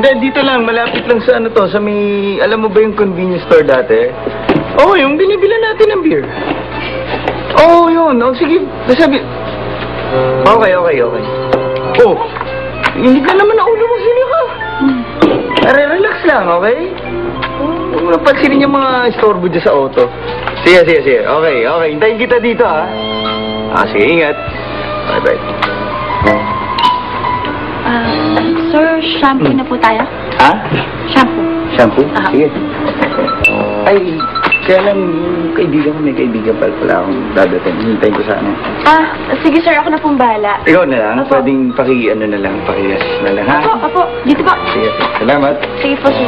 Hindi, dito lang. Malapit lang sa ano to. Sa may... Alam mo ba yung convenience store dati? Oo, yung binibilan natin ng beer. Oo, yun. Oh, sige. Nasabi... Okay. Oh, hindi na naman na ulo mo. Sino ka? Relax lang, okay? Huwag mo na pansinin yung mga istorbo dyan sa auto. Sige. Okay. Hintayin kita dito, ha? Sige, ingat. Bye. Sir, shampoo na po tayo? Ha? Shampoo? Sige. Ay, kaya lang yung kaibigan ko, may kaibigan pala akong dadating. Hintayin ko sana. Sige sir, ako na pong bahala. Ikaw na lang? Opo. Pwedeng paki-assist na lang, ha? Opo. Dito po. Sige. Salamat. Sige po, sir.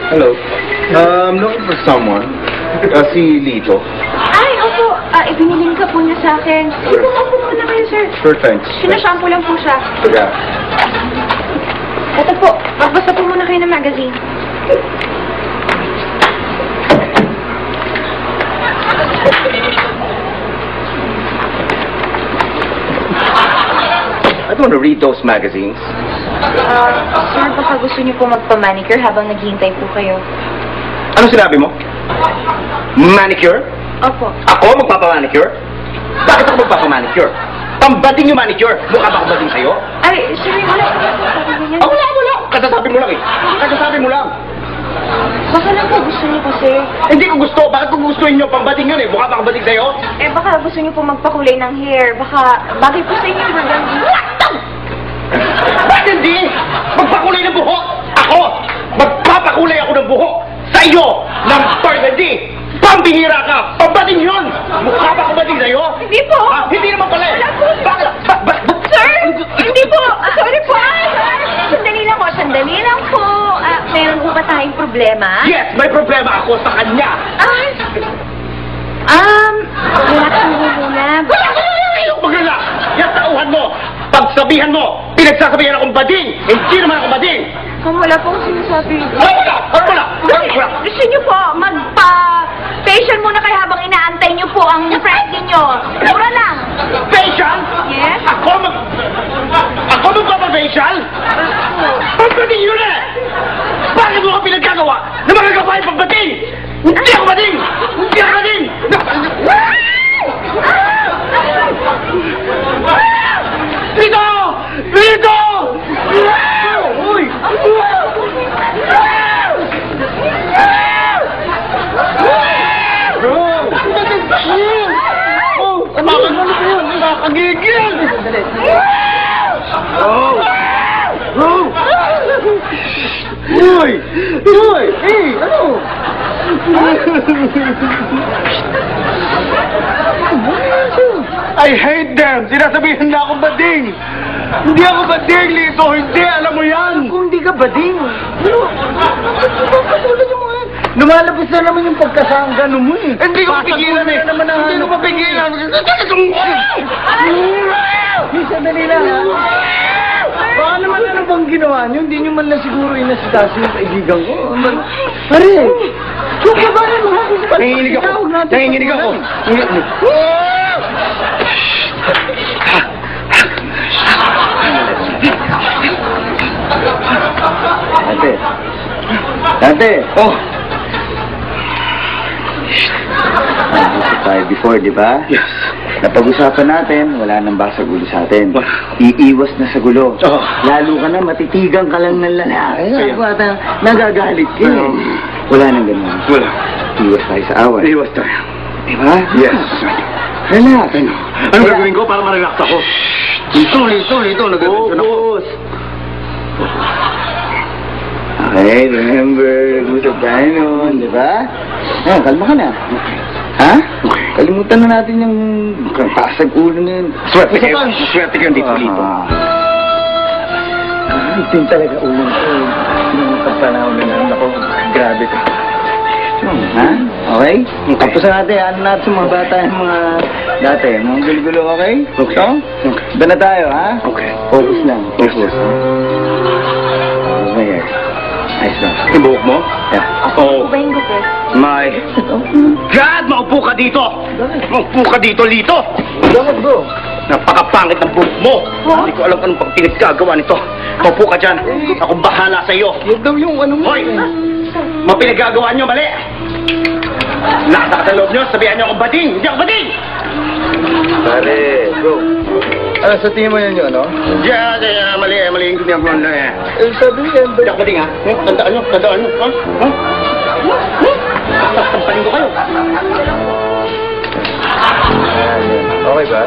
Hello. I'm looking for someone. Si Lito. Ay, opo. Ibinilin ka po niya sa akin. Sige po, opo muna kayo, sir. Sure, thanks. Sinashampoo lang po siya. Yeah. Ito po, magbasa po muna kayo ng magazine. I don't want to read those magazines. Sir, baka gusto niyo po magpa-manicure habang naghihintay po kayo. Ano sinabi mo? Manicure? Opo. Ako magpapamanicure? Bakit ako magpapamanicure? Pambading yung manicure. Mukha ba akong bading sa'yo? Ay, sir, wala po sabi niya. Wala. Kasasabi mo lang eh. Kasasabi mo lang. Baka lang po gusto niyo po, sir. Hindi ko gusto. Bakit kung gustuhin nyo? Pambading yun eh. Mukha ba akong bading sa'yo? Baka gusto niyo po magpakulay ng hair. Baka bagay po sa inyo yung maganda. Bakit hindi? Magpakulay ng buhok! Ako! Magpapakulay ako ng buhok! Sa iyo! Ng burgundy! Pambihira ka! Pambading yun! Mukha ba akong bading sa'yo? Hindi po! Hindi naman pala eh! Bakit? Sir! Hindi po! Sorry po! Sandali lang po! Meron po ba tayong problema? Yes! May problema ako sa kanya! Relax mo muna. Mag-relax! Yan tauhan mo! Pagsabihan mo! Pinagsasabihan akong bading! Hindi naman ako bading! Wala pong sinasabi. Wala! Gusto niyo po magpa-facial muna kayo habang inaantay niyo po ang friend niyo. Mura lang. Facial? Yes? Ako magpapa-facial? Pagbating yun eh! Bakit mo ka pinagkagawa na magagawa yung pagbating? Hindi ako bading! Hindi ako bading! Dito! Uy! Bro! Nakakagigil! Bro! Uy! Ano? I hate them! Sinasabihan na akong bading! Hindi ako bading, Lito! Hindi! Alam mo yan! Kung hindi ka bading, lumalabas na naman yung pagkasanggan mo eh! Hindi ko mapigilan eh! Hindi ko mapigilan! Sandali lang ha! Baka naman ano bang ginawa nyo? Hindi nyo man lang siguro inasitasi yung kaibigan ko. Pare! Huwag ka ba naman? Nanginginig ako! Nanginginig ako! Ate! Oh! Tayo before, di ba? Yes. Napag-usapan natin, wala nang basag ulo sa atin. Iiwas na sa gulo. Lalo ka na, matitigan ka lang ng lalaki. Nagagalit ka eh. Wala nang ganun. Wala. Iwas tayo sa away. Iwas tayo. Di ba? Yes. Relax. Ano gagawin ko para ma-relax ako? Lito. Nag-atensyon ako. Okay, remember. Gusto tayo nun, di ba? Kalma ka na. Ha? Kalimutan na natin yung pasag ulo na yun. Swerte kayo dito, Lito. Ito yung talaga ulo ko. Yung pagpanahon na naman ako. Grabe ka. Ha? Okay? Tapos natin, ano natin sa mga bata yung mga dati, mga gulo-gulo, okay? Okay. So, doon na tayo, ha? Okay. Focus lang. Focus. Okay, yes. Ayos lang. Yung buhok mo? Yeah. Oo. Ba yung gupit? May... God! Maupo ka dito! Maupo ka dito, Lito! Bakit, bro? Napakapangit ng buhok mo! Hindi ko alam anong pang pinaggagawa nito. Maupo ka dyan. Ako bahala sa iyo. Yan daw yung ano mo. Hoy! Mga pinaggagawa nyo, mali! Nakasaka sa loob nyo, sabihan nyo akong bading! Hindi ako bading! Pare, bro. Ano, sa tingin mo yun yun, no? Diyan, mali yung ginagawa nyo eh. Eh, sabi niya, Hindi ako bading ha? Tandaan nyo, ha? Ha? Tampaling ko kayo. Okay ba?